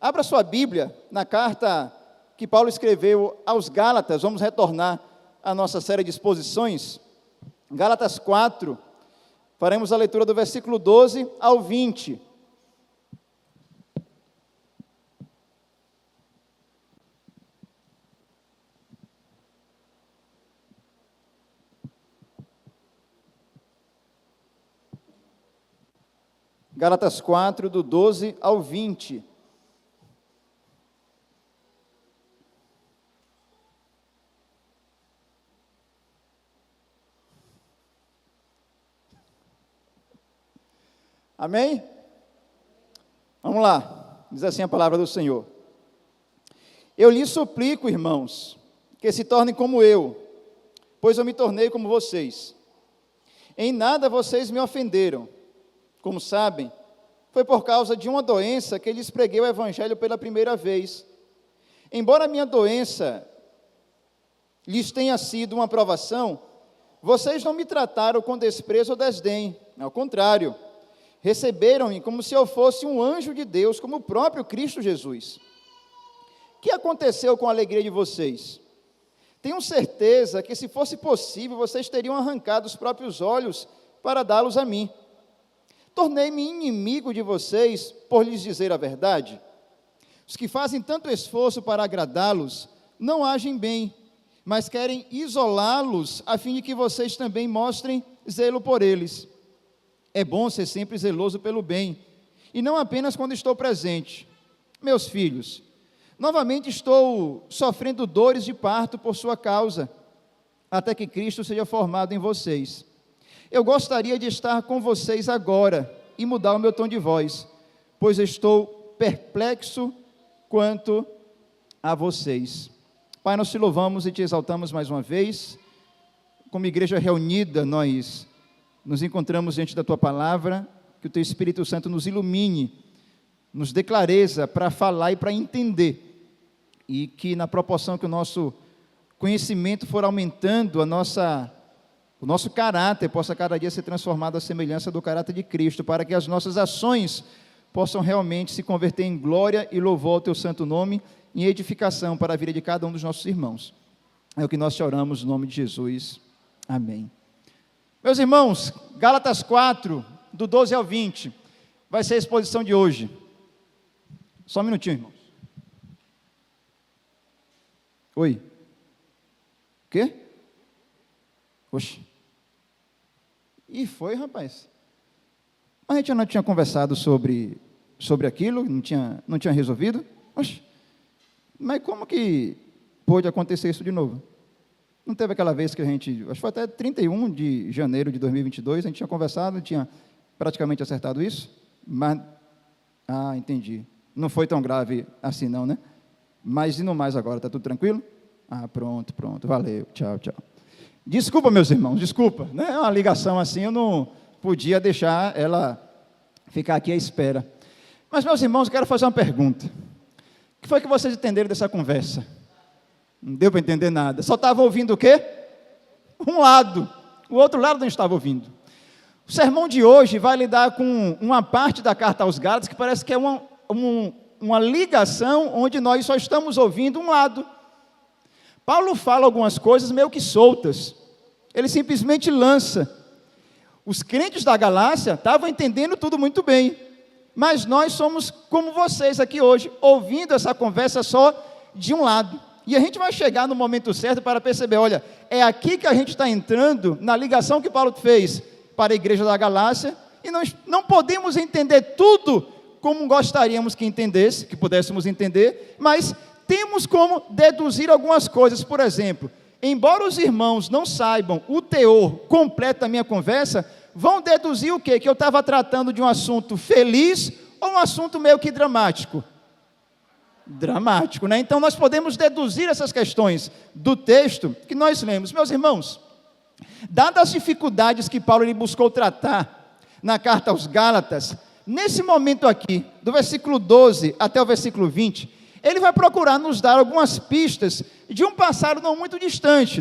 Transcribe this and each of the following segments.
Abra sua Bíblia na carta que Paulo escreveu aos Gálatas. Vamos retornar à nossa série de exposições. Gálatas 4, faremos a leitura do versículo 12 ao 20. Gálatas 4, do 12 ao 20. Amém? Vamos lá, diz assim a palavra do Senhor. Eu lhes suplico, irmãos, que se tornem como eu, pois eu me tornei como vocês. Em nada vocês me ofenderam. Como sabem, foi por causa de uma doença que lhes preguei o Evangelho pela primeira vez. Embora a minha doença lhes tenha sido uma provação, vocês não me trataram com desprezo ou desdém. Ao contrário, receberam-me como se eu fosse um anjo de Deus, como o próprio Cristo Jesus. O que aconteceu com a alegria de vocês? Tenho certeza que, se fosse possível, vocês teriam arrancado os próprios olhos para dá-los a mim. Tornei-me inimigo de vocês por lhes dizer a verdade? Os que fazem tanto esforço para agradá-los não agem bem, mas querem isolá-los a fim de que vocês também mostrem zelo por eles. É bom ser sempre zeloso pelo bem, e não apenas quando estou presente. Meus filhos, novamente estou sofrendo dores de parto por sua causa, até que Cristo seja formado em vocês. Eu gostaria de estar com vocês agora e mudar o meu tom de voz, pois estou perplexo quanto a vocês. Pai, nós te louvamos e te exaltamos mais uma vez. Como igreja reunida, nós nos encontramos diante da tua palavra, que o teu Espírito Santo nos ilumine, nos dê clareza para falar e para entender, e que na proporção que o nosso conhecimento for aumentando, o nosso caráter possa cada dia ser transformado à semelhança do caráter de Cristo, para que as nossas ações possam realmente se converter em glória e louvor ao teu santo nome, em edificação para a vida de cada um dos nossos irmãos. É o que nós te oramos no nome de Jesus. Amém. Meus irmãos, Gálatas 4, do 12 ao 20, vai ser a exposição de hoje. Só um minutinho, irmãos. Oi. O quê? Oxe. E foi, rapaz. A gente não tinha conversado sobre aquilo, não tinha resolvido. Oxe. Mas como que pôde acontecer isso de novo? Não teve aquela vez que a gente, acho que foi até 31 de janeiro de 2022, a gente tinha conversado, tinha praticamente acertado isso, mas, entendi. Não foi tão grave assim não, né? Mas e no mais agora, está tudo tranquilo? Pronto, valeu, tchau. Desculpa, meus irmãos, desculpa, né? É uma ligação assim, eu não podia deixar ela ficar aqui à espera. Mas, meus irmãos, eu quero fazer uma pergunta. O que foi que vocês entenderam dessa conversa? Não deu para entender nada. Só estava ouvindo o quê? Um lado. O outro lado não estava ouvindo. O sermão de hoje vai lidar com uma parte da carta aos Gálatas que parece que é uma ligação onde nós só estamos ouvindo um lado. Paulo fala algumas coisas meio que soltas. Ele simplesmente lança. Os crentes da Galácia estavam entendendo tudo muito bem. Mas nós somos como vocês aqui hoje, ouvindo essa conversa só de um lado. E a gente vai chegar no momento certo para perceber, olha, é aqui que a gente está entrando na ligação que Paulo fez para a igreja da Galácia, e nós não podemos entender tudo como gostaríamos que entendesse, que pudéssemos entender, mas temos como deduzir algumas coisas. Por exemplo, embora os irmãos não saibam o teor completo da minha conversa, vão deduzir o quê? Que eu estava tratando de um assunto feliz ou um assunto meio que dramático? Dramático, né? Então nós podemos deduzir essas questões do texto que nós lemos. Meus irmãos, dadas as dificuldades que Paulo ele buscou tratar na carta aos Gálatas, nesse momento aqui, do versículo 12 até o versículo 20, ele vai procurar nos dar algumas pistas de um passado não muito distante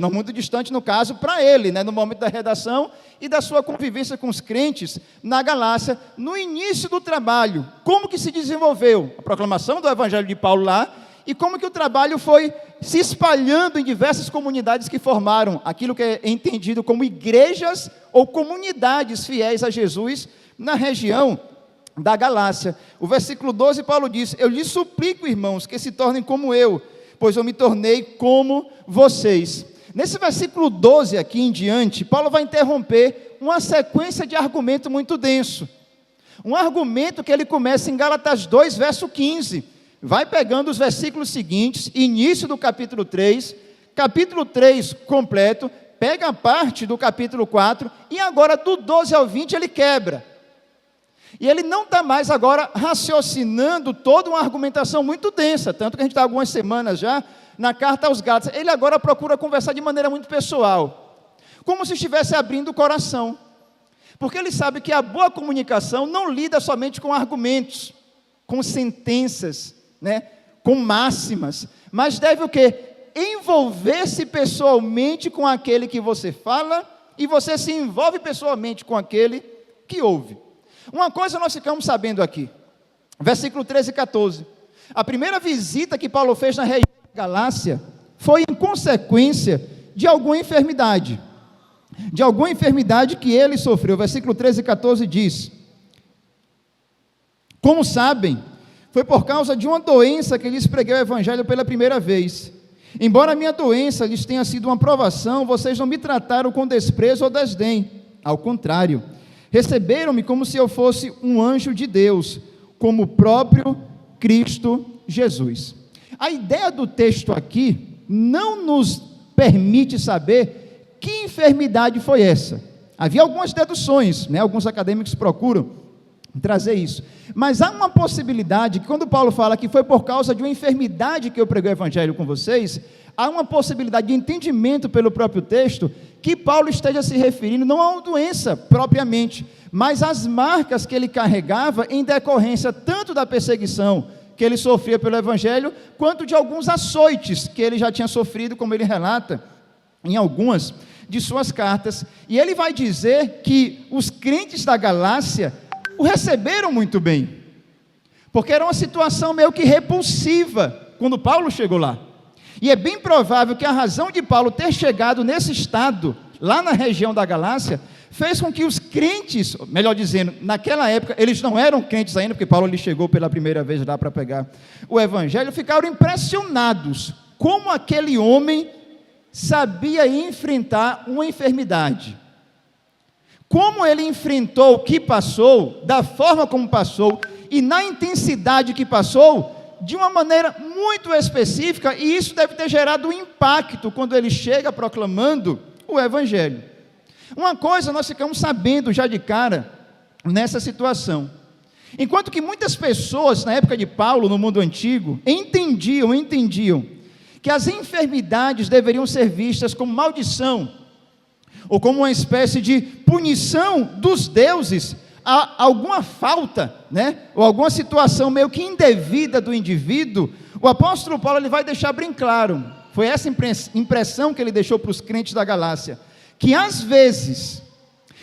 no caso para ele, no momento da redação e da sua convivência com os crentes na Galácia, no início do trabalho, como que se desenvolveu a proclamação do Evangelho de Paulo lá, e como que o trabalho foi se espalhando em diversas comunidades que formaram aquilo que é entendido como igrejas ou comunidades fiéis a Jesus na região da Galácia. O versículo 12, Paulo diz: eu lhes suplico, irmãos, que se tornem como eu, pois eu me tornei como vocês. Nesse versículo 12 aqui em diante, Paulo vai interromper uma sequência de argumento muito denso. Um argumento que ele começa em Gálatas 2, verso 15. Vai pegando os versículos seguintes, início do capítulo 3 completo, pega a parte do capítulo 4, e agora do 12 ao 20 ele quebra. E ele não está mais agora raciocinando toda uma argumentação muito densa, tanto que a gente está algumas semanas já na carta aos Gálatas. Ele agora procura conversar de maneira muito pessoal, como se estivesse abrindo o coração, porque ele sabe que a boa comunicação não lida somente com argumentos, com sentenças, com máximas, mas deve o quê? Envolver-se pessoalmente com aquele que você fala, e você se envolve pessoalmente com aquele que ouve. Uma coisa nós ficamos sabendo aqui, versículo 13 e 14, a primeira visita que Paulo fez na região da Galácia, foi em consequência de alguma enfermidade que ele sofreu. Versículo 13 e 14 diz: como sabem, foi por causa de uma doença que lhes preguei o Evangelho pela primeira vez. Embora a minha doença lhes tenha sido uma provação, vocês não me trataram com desprezo ou desdém. Ao contrário, receberam-me como se eu fosse um anjo de Deus, como o próprio Cristo Jesus. A ideia do texto aqui não nos permite saber que enfermidade foi essa. Havia algumas deduções, alguns acadêmicos procuram trazer isso, mas há uma possibilidade que quando Paulo fala que foi por causa de uma enfermidade que eu preguei o Evangelho com vocês, há uma possibilidade de entendimento pelo próprio texto, que Paulo esteja se referindo não a uma doença propriamente, mas às marcas que ele carregava em decorrência tanto da perseguição que ele sofria pelo Evangelho, quanto de alguns açoites que ele já tinha sofrido, como ele relata em algumas de suas cartas. E ele vai dizer que os crentes da Galácia o receberam muito bem, porque era uma situação meio que repulsiva quando Paulo chegou lá, e é bem provável que a razão de Paulo ter chegado nesse estado, lá na região da Galácia, fez com que os crentes, melhor dizendo, naquela época, eles não eram crentes ainda, porque Paulo chegou pela primeira vez lá para pegar o Evangelho, ficaram impressionados, como aquele homem sabia enfrentar uma enfermidade, como ele enfrentou o que passou, da forma como passou, e na intensidade que passou, de uma maneira muito específica, e isso deve ter gerado um impacto, quando ele chega proclamando o Evangelho. Uma coisa nós ficamos sabendo já de cara, nessa situação, enquanto que muitas pessoas, na época de Paulo, no mundo antigo, entendiam, que as enfermidades deveriam ser vistas como maldição, ou como uma espécie de punição dos deuses a alguma falta, ou alguma situação meio que indevida do indivíduo. O apóstolo Paulo ele vai deixar bem claro, foi essa impressão que ele deixou para os crentes da Galácia, que às vezes,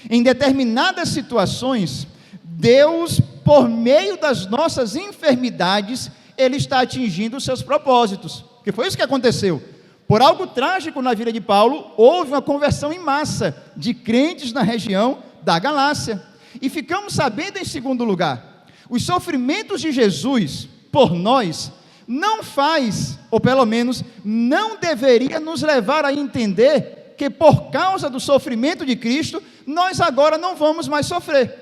em determinadas situações, Deus, por meio das nossas enfermidades, Ele está atingindo os seus propósitos, que foi isso que aconteceu. Por algo trágico na vida de Paulo, houve uma conversão em massa de crentes na região da Galácia. E ficamos sabendo, em segundo lugar, os sofrimentos de Jesus por nós não faz, ou pelo menos não deveria nos levar a entender que por causa do sofrimento de Cristo, nós agora não vamos mais sofrer.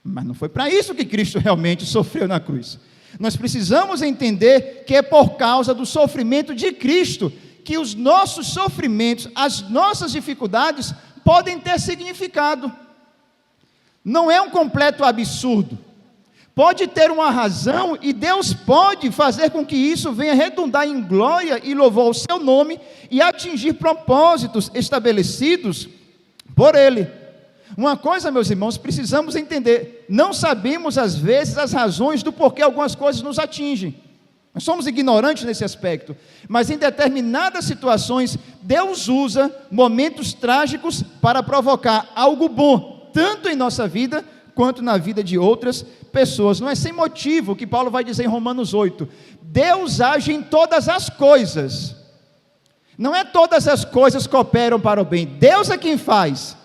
Mas não foi para isso que Cristo realmente sofreu na cruz. Nós precisamos entender que é por causa do sofrimento de Cristo que os nossos sofrimentos, as nossas dificuldades podem ter significado. Não é um completo absurdo. Pode ter uma razão e Deus pode fazer com que isso venha redundar em glória e louvor ao seu nome e atingir propósitos estabelecidos por Ele. Uma coisa, meus irmãos, precisamos entender, não sabemos às vezes as razões do porquê algumas coisas nos atingem, Nós somos ignorantes nesse aspecto, mas em determinadas situações, Deus usa momentos trágicos para provocar algo bom, tanto em nossa vida, quanto na vida de outras pessoas. Não é sem motivo que Paulo vai dizer em Romanos 8, Deus age em todas as coisas, não é todas as coisas cooperam para o bem, Deus é quem faz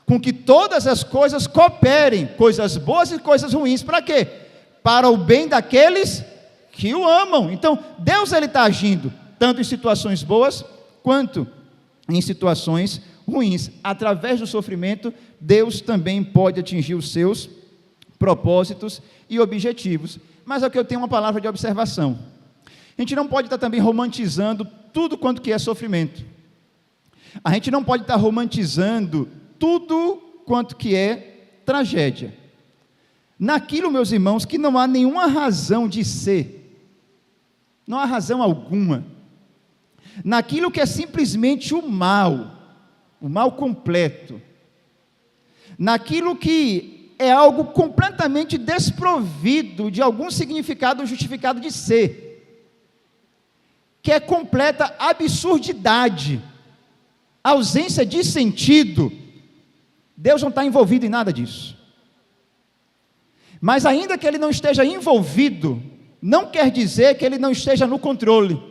com que todas as coisas cooperem, coisas boas e coisas ruins, para quê? Para o bem daqueles que o amam. Então, Deus ele está agindo, tanto em situações boas, quanto em situações ruins. Através do sofrimento, Deus também pode atingir os seus propósitos e objetivos. Mas aqui eu tenho uma palavra de observação. A gente não pode estar também romantizando tudo quanto que é sofrimento. A gente não pode estar romantizando tudo quanto que é tragédia. Naquilo, meus irmãos, que não há nenhuma razão de ser, não há razão alguma, naquilo que é simplesmente o mal completo, naquilo que é algo completamente desprovido de algum significado justificado de ser, que é completa absurdidade, ausência de sentido, Deus não está envolvido em nada disso. Mas ainda que Ele não esteja envolvido, não quer dizer que Ele não esteja no controle.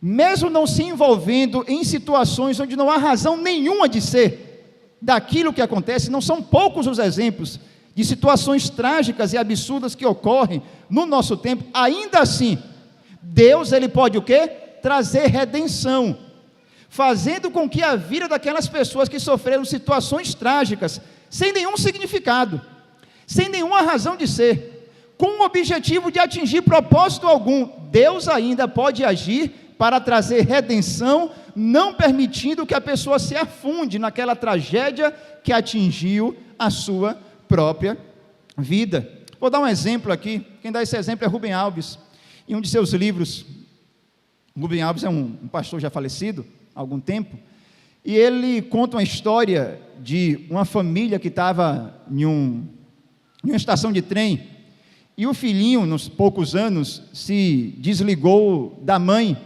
Mesmo não se envolvendo em situações onde não há razão nenhuma de ser daquilo que acontece, não são poucos os exemplos de situações trágicas e absurdas que ocorrem no nosso tempo, ainda assim, Deus ele pode o quê? Trazer redenção, fazendo com que a vida daquelas pessoas que sofreram situações trágicas, sem nenhum significado, sem nenhuma razão de ser, com o objetivo de atingir propósito algum, Deus ainda pode agir para trazer redenção, não permitindo que a pessoa se afunde naquela tragédia que atingiu a sua própria vida. Vou dar um exemplo aqui, quem dá esse exemplo é Rubem Alves, em um de seus livros. Rubem Alves é um pastor já falecido há algum tempo, e ele conta uma história de uma família que estava em uma estação de trem, e o filhinho, nos poucos anos, se desligou da mãe,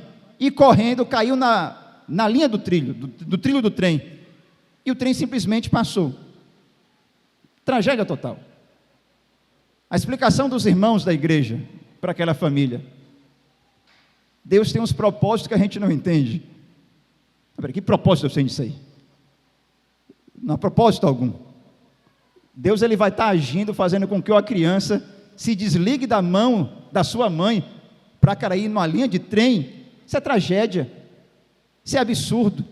e correndo caiu na linha do trilho do trem, e o trem simplesmente passou. Tragédia total. A explicação dos irmãos da igreja para aquela família: Deus tem uns propósitos que a gente não entende. Que propósito eu sei disso aí? Não há propósito algum. Deus ele vai estar agindo, fazendo com que uma criança se desligue da mão da sua mãe para cair numa linha de trem. Isso é tragédia, isso é absurdo,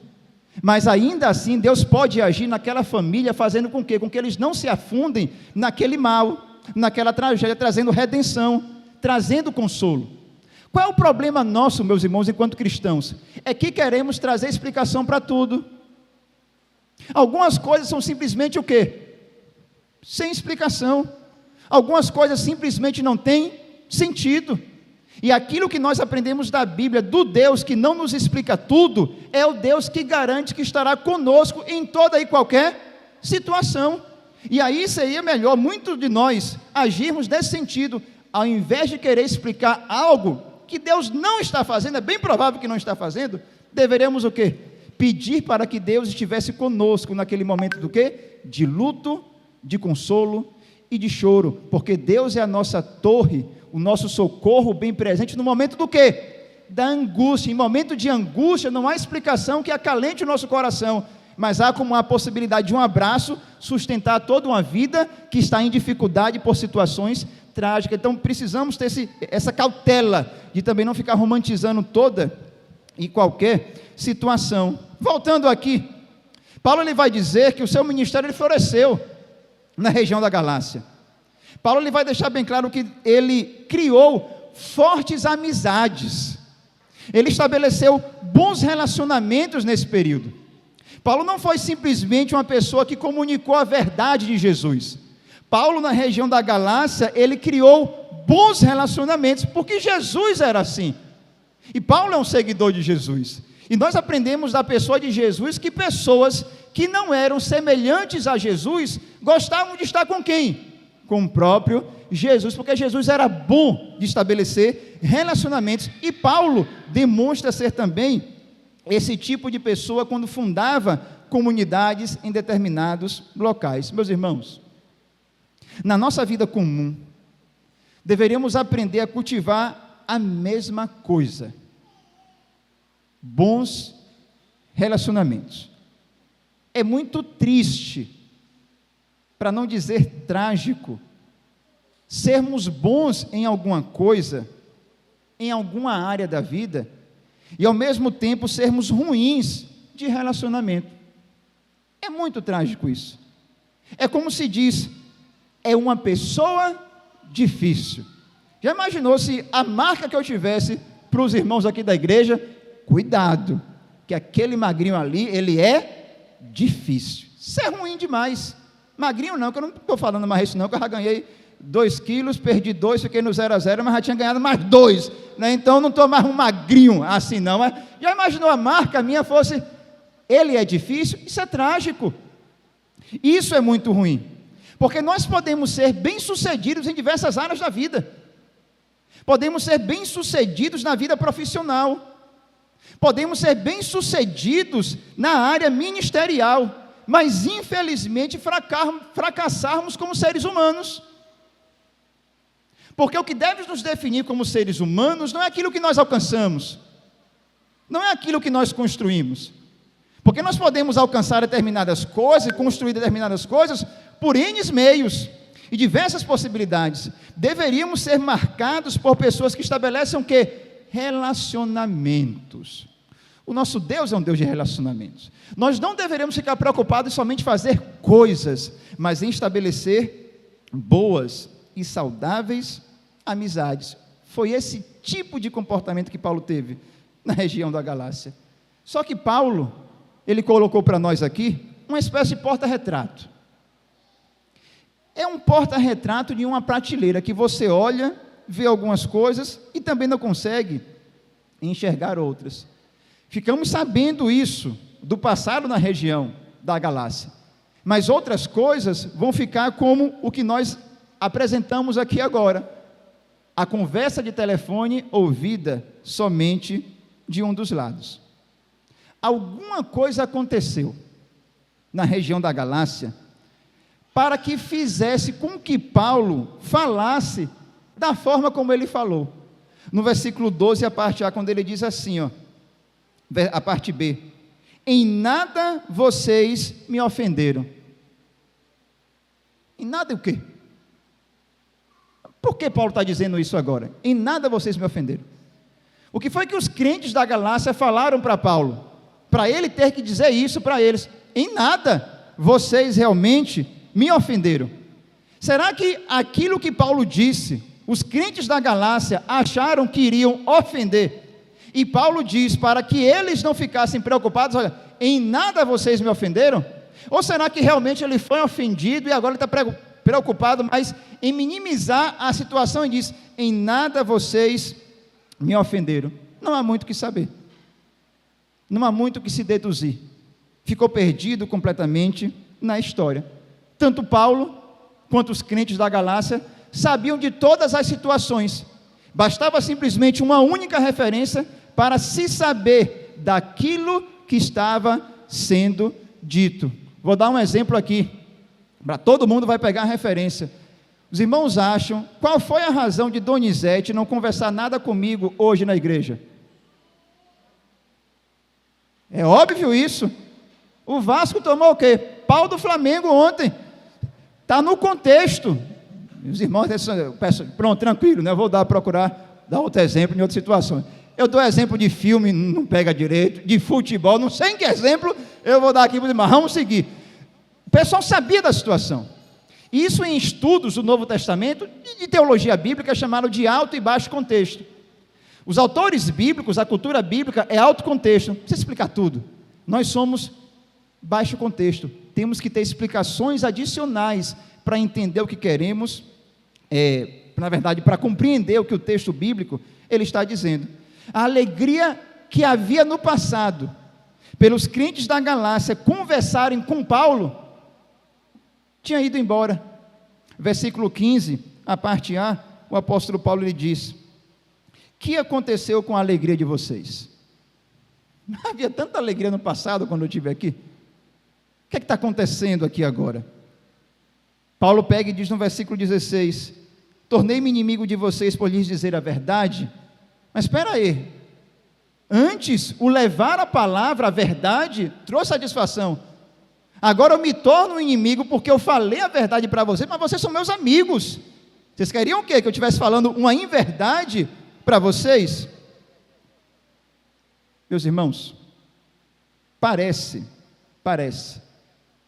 mas ainda assim Deus pode agir naquela família, fazendo com que eles não se afundem naquele mal, naquela tragédia, trazendo redenção, trazendo consolo. Qual é o problema nosso, meus irmãos, enquanto cristãos? É que queremos trazer explicação para tudo. Algumas coisas são simplesmente o quê? Sem explicação. Algumas coisas simplesmente não têm sentido. E aquilo que nós aprendemos da Bíblia, do Deus que não nos explica tudo, é o Deus que garante que estará conosco em toda e qualquer situação. E aí seria melhor, muitos de nós, agirmos nesse sentido, ao invés de querer explicar algo que Deus não está fazendo, é bem provável que não está fazendo, deveremos o quê? Pedir para que Deus estivesse conosco naquele momento do quê? De luto, de consolo e de choro, porque Deus é a nossa torre, o nosso socorro bem presente no momento do quê? Da angústia. Em momento de angústia não há explicação que acalente o nosso coração, mas há como a possibilidade de um abraço sustentar toda uma vida que está em dificuldade por situações trágicas. Então precisamos ter essa cautela de também não ficar romantizando toda e qualquer situação. Voltando aqui, Paulo ele vai dizer que o seu ministério ele floresceu na região da Galácia. Paulo ele vai deixar bem claro que ele criou fortes amizades, ele estabeleceu bons relacionamentos nesse período. Paulo não foi simplesmente uma pessoa que comunicou a verdade de Jesus. Paulo, na região da Galácia, ele criou bons relacionamentos, porque Jesus era assim, e Paulo é um seguidor de Jesus, e nós aprendemos da pessoa de Jesus, que pessoas que não eram semelhantes a Jesus, gostavam de estar com quem? com o próprio Jesus, porque Jesus era bom de estabelecer relacionamentos, e Paulo demonstra ser também esse tipo de pessoa quando fundava comunidades em determinados locais. Meus irmãos, na nossa vida comum, deveríamos aprender a cultivar a mesma coisa: bons relacionamentos. É muito triste, para não dizer trágico, sermos bons em alguma coisa, em alguma área da vida, e ao mesmo tempo sermos ruins de relacionamento. É muito trágico isso. É como se diz, é uma pessoa difícil. Já imaginou se a marca que eu tivesse para os irmãos aqui da igreja? Cuidado, que aquele magrinho ali, ele é difícil. Isso é ruim demais. Magrinho não, que eu não estou falando mais isso não, que eu já ganhei 2 quilos, perdi 2, fiquei no 0 a 0, mas já tinha ganhado mais 2, né? Então não estou mais um magrinho assim não. Mas já imaginou a marca minha fosse, ele é difícil? Isso é trágico. Isso é muito ruim, porque nós podemos ser bem-sucedidos em diversas áreas da vida. Podemos ser bem-sucedidos na vida profissional, podemos ser bem-sucedidos na área ministerial, mas infelizmente fracassarmos como seres humanos. Porque o que deve nos definir como seres humanos não é aquilo que nós alcançamos, não é aquilo que nós construímos. Porque nós podemos alcançar determinadas coisas, construir determinadas coisas por N meios e diversas possibilidades. Deveríamos ser marcados por pessoas que estabelecem o quê? Relacionamentos. O nosso Deus é um Deus de relacionamentos. Nós não deveríamos ficar preocupados em somente fazer coisas, mas em estabelecer boas e saudáveis amizades. Foi esse tipo de comportamento que Paulo teve na região da Galácia. Só que Paulo, ele colocou para nós aqui uma espécie de porta-retrato. É um porta-retrato de uma prateleira que você olha, vê algumas coisas e também não consegue enxergar outras. Ficamos sabendo isso do passado na região da Galácia, mas outras coisas vão ficar como o que nós apresentamos aqui agora: a conversa de telefone ouvida somente de um dos lados. Alguma coisa aconteceu na região da Galácia para que fizesse com que Paulo falasse da forma como ele falou. No versículo 12, a parte A, quando ele diz assim, ó, a parte B: em nada vocês me ofenderam. Em nada o quê? Por que Paulo está dizendo isso agora? Em nada vocês me ofenderam. O que foi que os crentes da Galácia falaram para Paulo? Para ele ter que dizer isso para eles: em nada vocês realmente me ofenderam. Será que aquilo que Paulo disse, os crentes da Galácia acharam que iriam ofender? E Paulo diz para que eles não ficassem preocupados: olha, em nada vocês me ofenderam? Ou será que realmente ele foi ofendido e agora ele está preocupado mais em minimizar a situação e diz: em nada vocês me ofenderam? Não há muito o que saber, não há muito o que se deduzir. Ficou perdido completamente na história. Tanto Paulo quanto os crentes da Galácia sabiam de todas as situações, bastava simplesmente uma única referência para se saber daquilo que estava sendo dito. Vou dar um exemplo aqui, para todo mundo vai pegar a referência. Os irmãos acham, qual foi a razão de Donizete não conversar nada comigo hoje na igreja? É óbvio isso. O Vasco tomou o quê? Pau do Flamengo ontem. Está no contexto. Os irmãos, pronto, tranquilo, né? Eu vou procurar dar outro exemplo em outra situação. Eu dou exemplo de filme, não pega direito, de futebol, não sei em que exemplo eu vou dar aqui para os irmãos. Vamos seguir. O pessoal sabia da situação. Isso em estudos do Novo Testamento, de teologia bíblica, chamaram de alto e baixo contexto. Os autores bíblicos, a cultura bíblica é alto contexto, não precisa explicar tudo. Nós somos baixo contexto, temos que ter explicações adicionais para entender o que queremos, na verdade, para compreender o que o texto bíblico ele está dizendo. A alegria que havia no passado, pelos crentes da Galácia conversarem com Paulo, tinha ido embora. Versículo 15, a parte A, o apóstolo Paulo lhe diz: que aconteceu com a alegria de vocês? Havia tanta alegria no passado quando eu estive aqui. O que é que está acontecendo aqui agora? Paulo pega e diz no versículo 16: tornei-me inimigo de vocês por lhes dizer a verdade. Mas espera aí, antes o levar a palavra, a verdade, trouxe satisfação. Agora eu me torno um inimigo porque eu falei a verdade para vocês, mas vocês são meus amigos. Vocês queriam o quê? Que eu estivesse falando uma inverdade para vocês? Meus irmãos, parece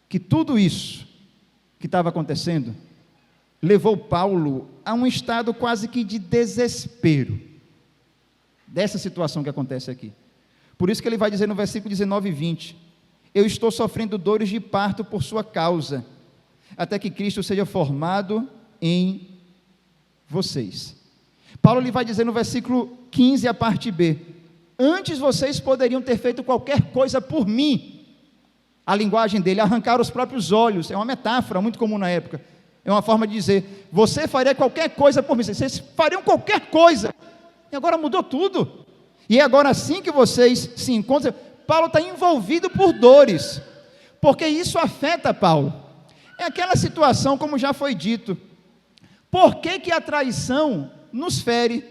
que tudo isso que estava acontecendo levou Paulo a um estado quase que de desespero dessa situação que acontece aqui. Por isso que ele vai dizer no versículo 19 e 20: eu estou sofrendo dores de parto por sua causa, até que Cristo seja formado em vocês. Paulo ele vai dizer no versículo 15, a parte B: antes vocês poderiam ter feito qualquer coisa por mim. A linguagem dele, arrancar os próprios olhos, é uma metáfora muito comum na época, é uma forma de dizer, você faria qualquer coisa por mim, vocês fariam qualquer coisa, e agora mudou tudo, e é agora sim que vocês se encontram. Paulo está envolvido por dores, porque isso afeta Paulo, é aquela situação como já foi dito, por que a traição nos fere?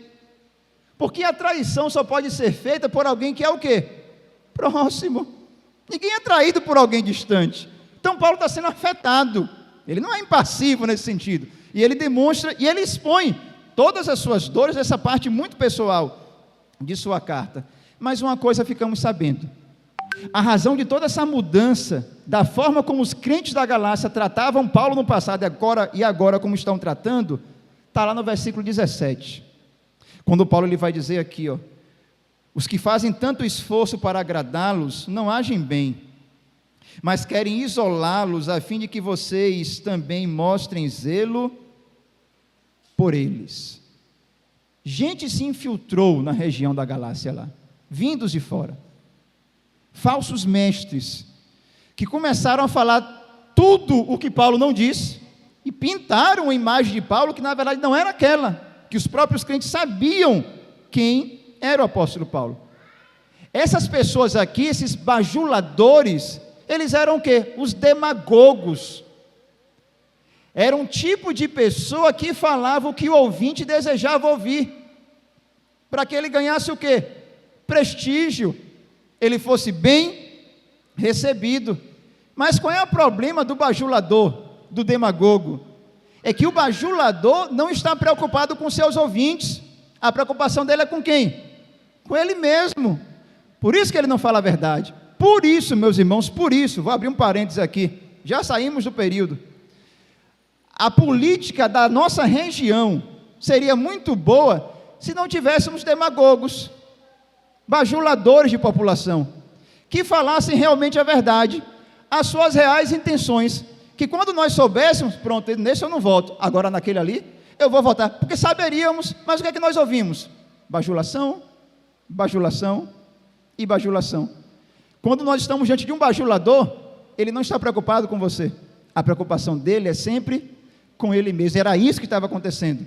Porque a traição só pode ser feita por alguém que é o quê? Próximo. Ninguém é traído por alguém distante. Então Paulo está sendo afetado, ele não é impassivo nesse sentido, e ele demonstra, e ele expõe todas as suas dores, essa parte muito pessoal de sua carta. Mas uma coisa ficamos sabendo: a razão de toda essa mudança, da forma como os crentes da Galácia tratavam Paulo no passado e agora como estão tratando, está lá no versículo 17, quando Paulo ele vai dizer aqui, os que fazem tanto esforço para agradá-los não agem bem, mas querem isolá-los a fim de que vocês também mostrem zelo por eles. Gente se infiltrou na região da Galácia lá, vindos de fora, falsos mestres, que começaram a falar tudo o que Paulo não disse, e pintaram a imagem de Paulo, que na verdade não era aquela, que os próprios crentes sabiam quem era o apóstolo Paulo. Essas pessoas aqui, esses bajuladores, eles eram o quê? Os demagogos. Era um tipo de pessoa que falava o que o ouvinte desejava ouvir, para que ele ganhasse o quê? Prestígio, ele fosse bem recebido. Mas qual é o problema do bajulador, do demagogo? É que o bajulador não está preocupado com seus ouvintes, a preocupação dele é com quem? Com ele mesmo. Por isso que ele não fala a verdade. Por isso, meus irmãos, por isso, vou abrir um parênteses aqui, já saímos do período. A política da nossa região seria muito boa se não tivéssemos demagogos, bajuladores de população, que falassem realmente a verdade, as suas reais intenções, que quando nós soubéssemos, pronto, nesse eu não voto, agora naquele ali, eu vou votar, porque saberíamos. Mas o que é que nós ouvimos? Bajulação, bajulação e bajulação. Quando nós estamos diante de um bajulador, ele não está preocupado com você, a preocupação dele é sempre com ele mesmo. Era isso que estava acontecendo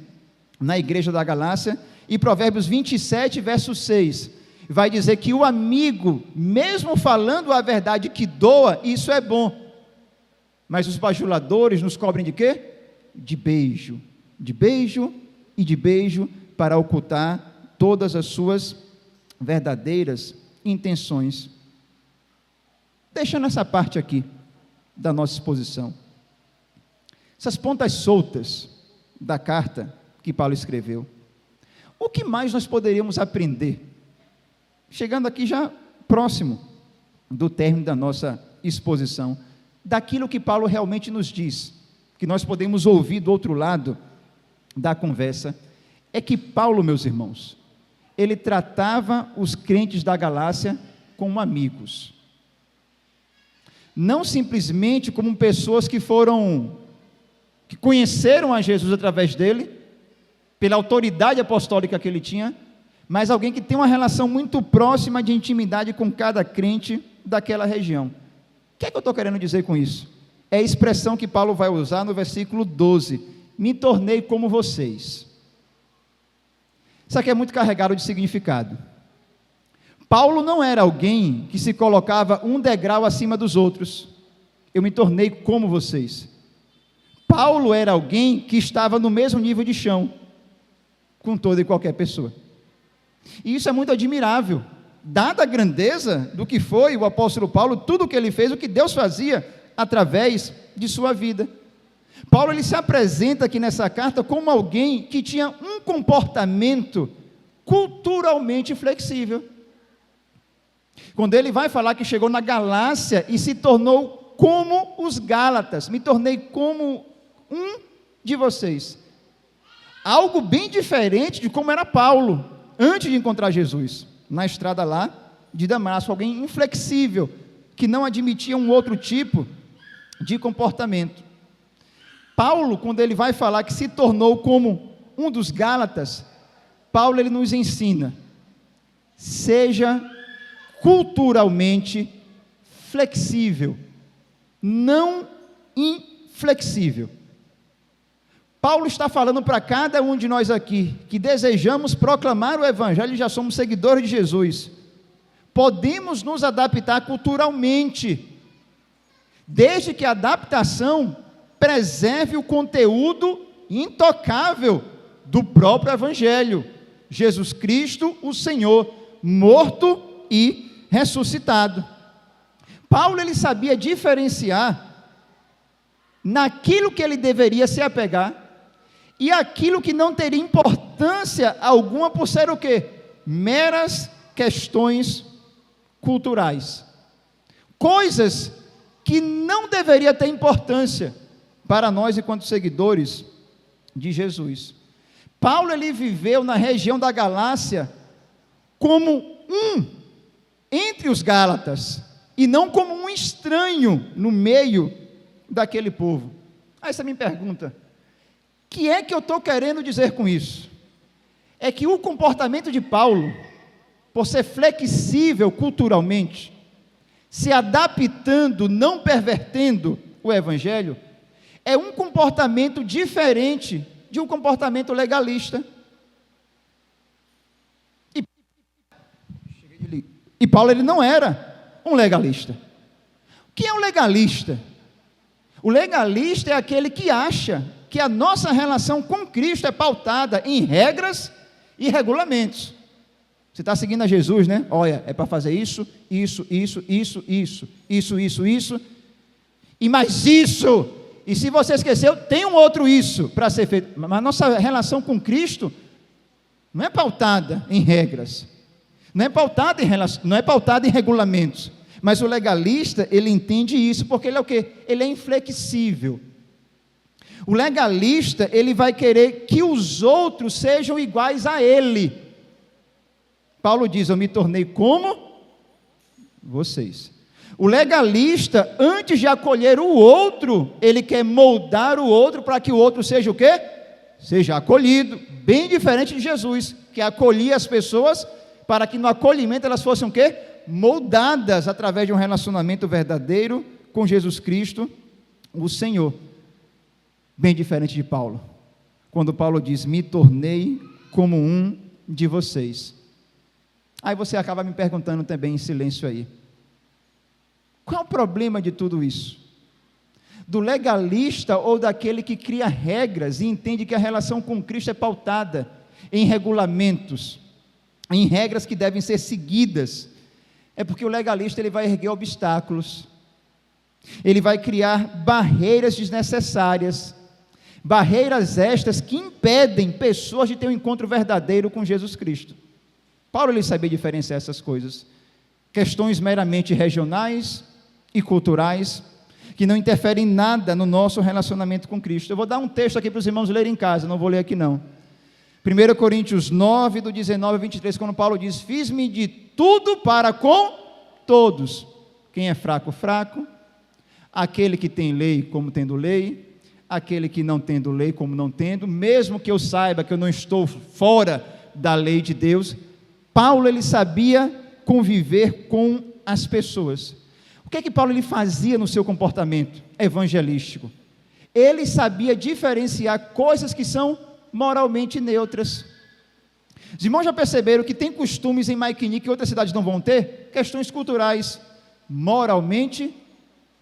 na igreja da Galácia. E Provérbios 27, verso 6, vai dizer que o amigo, mesmo falando a verdade que doa, isso é bom, mas os bajuladores nos cobrem de quê? De beijo e de beijo, para ocultar todas as suas verdadeiras intenções. Deixando essa parte aqui da nossa exposição, essas pontas soltas da carta que Paulo escreveu, o que mais nós poderíamos aprender, chegando aqui já próximo do término da nossa exposição, daquilo que Paulo realmente nos diz, que nós podemos ouvir do outro lado da conversa, é que Paulo, meus irmãos, ele tratava os crentes da Galácia como amigos, não simplesmente como pessoas que conheceram a Jesus através dele, pela autoridade apostólica que ele tinha, mas alguém que tem uma relação muito próxima de intimidade com cada crente daquela região. O que é que eu estou querendo dizer com isso? É a expressão que Paulo vai usar no versículo 12, me tornei como vocês. Isso aqui é muito carregado de significado. Paulo não era alguém que se colocava um degrau acima dos outros. Eu me tornei como vocês. Paulo era alguém que estava no mesmo nível de chão com toda e qualquer pessoa. E isso é muito admirável, dada a grandeza do que foi o apóstolo Paulo, tudo o que ele fez, o que Deus fazia através de sua vida. Paulo ele se apresenta aqui nessa carta como alguém que tinha um comportamento culturalmente flexível. Quando ele vai falar que chegou na Galácia e se tornou como os Gálatas, me tornei como um de vocês. Algo bem diferente de como era Paulo, antes de encontrar Jesus, na estrada lá de Damasco, alguém inflexível, que não admitia um outro tipo de comportamento. Paulo, quando ele vai falar que se tornou como um dos Gálatas, Paulo ele nos ensina, seja culturalmente flexível, não inflexível. Paulo está falando para cada um de nós aqui, que desejamos proclamar o Evangelho e já somos seguidores de Jesus, podemos nos adaptar culturalmente, desde que a adaptação preserve o conteúdo intocável do próprio Evangelho, Jesus Cristo, o Senhor, morto e ressuscitado. Paulo ele sabia diferenciar naquilo que ele deveria se apegar e aquilo que não teria importância alguma por ser o quê? Meras questões culturais. Coisas que não deveria ter importância para nós enquanto seguidores de Jesus. Paulo ele viveu na região da Galácia como um entre os Gálatas e não como um estranho no meio daquele povo. Aí você me pergunta, o que é que eu estou querendo dizer com isso? É que o comportamento de Paulo, por ser flexível culturalmente, se adaptando, não pervertendo o Evangelho, é um comportamento diferente de um comportamento legalista. E Paulo ele não era um legalista. O que é um legalista? O legalista é aquele que acha que a nossa relação com Cristo é pautada em regras e regulamentos. Você está seguindo a Jesus, né? Olha, é para fazer isso, isso, isso, isso, isso, isso, isso, isso, e mais isso. E se você esqueceu, tem um outro isso para ser feito. Mas a nossa relação com Cristo não é pautada em regras, não é pautada em regulamentos. Mas o legalista, ele entende isso, porque ele é o quê? Ele é inflexível. O legalista, ele vai querer que os outros sejam iguais a ele. Paulo diz, eu me tornei como vocês. O legalista, antes de acolher o outro, ele quer moldar o outro para que o outro seja o quê? Seja acolhido, bem diferente de Jesus, que acolhia as pessoas para que no acolhimento elas fossem o quê? Moldadas através de um relacionamento verdadeiro com Jesus Cristo, o Senhor. Bem diferente de Paulo, quando Paulo diz, me tornei como um de vocês. Aí você acaba me perguntando também em silêncio aí, qual é o problema de tudo isso? Do legalista ou daquele que cria regras e entende que a relação com Cristo é pautada em regulamentos, em regras que devem ser seguidas? É porque o legalista ele vai erguer obstáculos, ele vai criar barreiras desnecessárias, barreiras estas que impedem pessoas de ter um encontro verdadeiro com Jesus Cristo. Paulo ele sabia diferenciar essas coisas, questões meramente regionais e culturais, que não interferem em nada no nosso relacionamento com Cristo. Eu vou dar um texto aqui para os irmãos lerem em casa, não vou ler aqui não. 1 Coríntios 9, do 19 a 23, quando Paulo diz, fiz-me de tudo para com todos. Quem é fraco, fraco. Aquele que tem lei, como tendo lei. Aquele que não tendo lei, como não tendo. Mesmo que eu saiba que eu não estou fora da lei de Deus, Paulo ele sabia conviver com as pessoas. O que é que Paulo ele fazia no seu comportamento evangelístico? Ele sabia diferenciar coisas que são moralmente neutras. Os irmãos já perceberam que tem costumes em Maiquini que outras cidades não vão ter? Questões culturais moralmente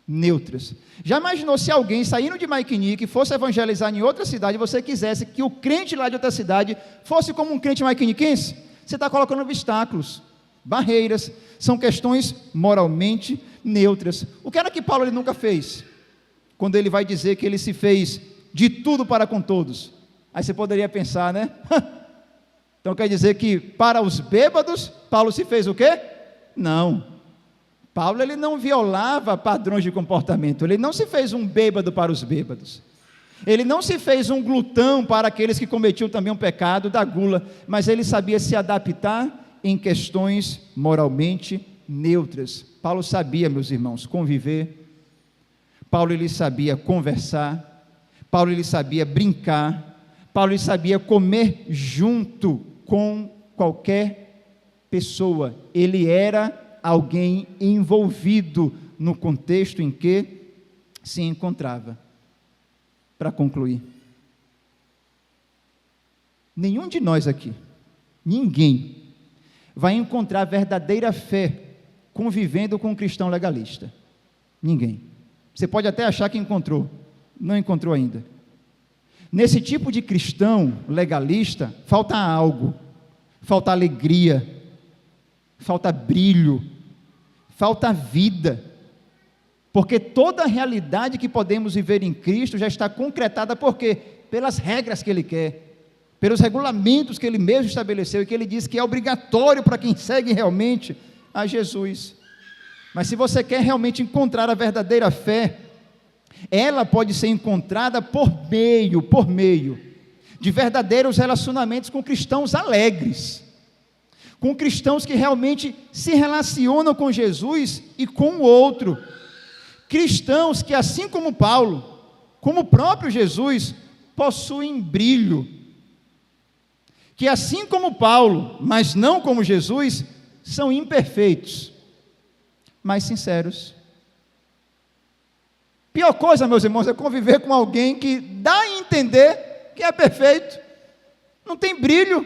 neutras. Já imaginou se alguém saindo de Maiquini que fosse evangelizar em outra cidade, você quisesse que o crente lá de outra cidade fosse como um crente maiquiniquense? Você está colocando obstáculos, barreiras, são questões moralmente neutras. O que era que Paulo ele nunca fez? Quando ele vai dizer que ele se fez de tudo para com todos. Aí você poderia pensar, né? Então quer dizer que para os bêbados, Paulo se fez o quê? Não. Paulo ele não violava padrões de comportamento, ele não se fez um bêbado para os bêbados. Ele não se fez um glutão para aqueles que cometiam também um pecado da gula, mas ele sabia se adaptar em questões moralmente neutras. Paulo sabia, meus irmãos, conviver. Paulo ele sabia conversar. Paulo ele sabia brincar. Paulo ele sabia comer junto com qualquer pessoa. Ele era alguém envolvido no contexto em que se encontrava. Para concluir, nenhum de nós aqui, ninguém, vai encontrar verdadeira fé convivendo com um cristão legalista. Ninguém. Você pode até achar que encontrou, não encontrou ainda. Nesse tipo de cristão legalista, falta algo, falta alegria, falta brilho, falta vida, porque toda a realidade que podemos viver em Cristo já está concretada, por quê? Pelas regras que Ele quer, pelos regulamentos que Ele mesmo estabeleceu, e que Ele diz que é obrigatório para quem segue realmente a Jesus. Mas se você quer realmente encontrar a verdadeira fé, ela pode ser encontrada por meio de verdadeiros relacionamentos com cristãos alegres, com cristãos que realmente se relacionam com Jesus e com o outro, cristãos que, assim como Paulo, como o próprio Jesus, possuem brilho, que assim como Paulo, mas não como Jesus, são imperfeitos, mas sinceros. Pior coisa, meus irmãos, é conviver com alguém que dá a entender que é perfeito, não tem brilho,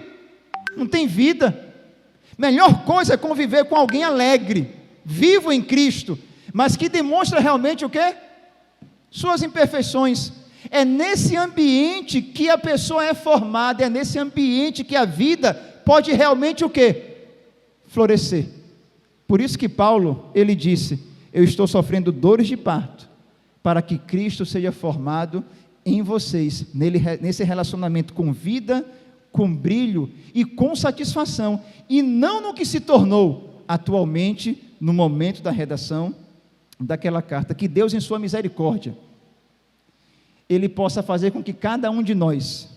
não tem vida. Melhor coisa é conviver com alguém alegre, vivo em Cristo, mas que demonstra realmente o quê? Suas imperfeições. É nesse ambiente que a pessoa é formada, é nesse ambiente que a vida pode realmente o quê? Florescer. Por isso que Paulo, ele disse, eu estou sofrendo dores de parto, para que Cristo seja formado em vocês, nesse relacionamento com vida, com brilho e com satisfação, e não no que se tornou atualmente, no momento da redação daquela carta. Que Deus, em sua misericórdia, Ele possa fazer com que cada um de nós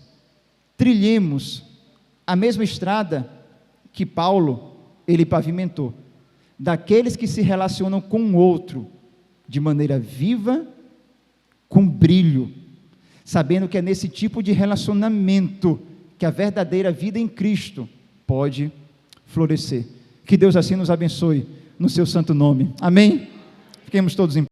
trilhemos a mesma estrada que Paulo, ele pavimentou, daqueles que se relacionam com o outro de maneira viva, com brilho, sabendo que é nesse tipo de relacionamento que a verdadeira vida em Cristo pode florescer. Que Deus assim nos abençoe, no seu santo nome. Amém? Fiquemos todos em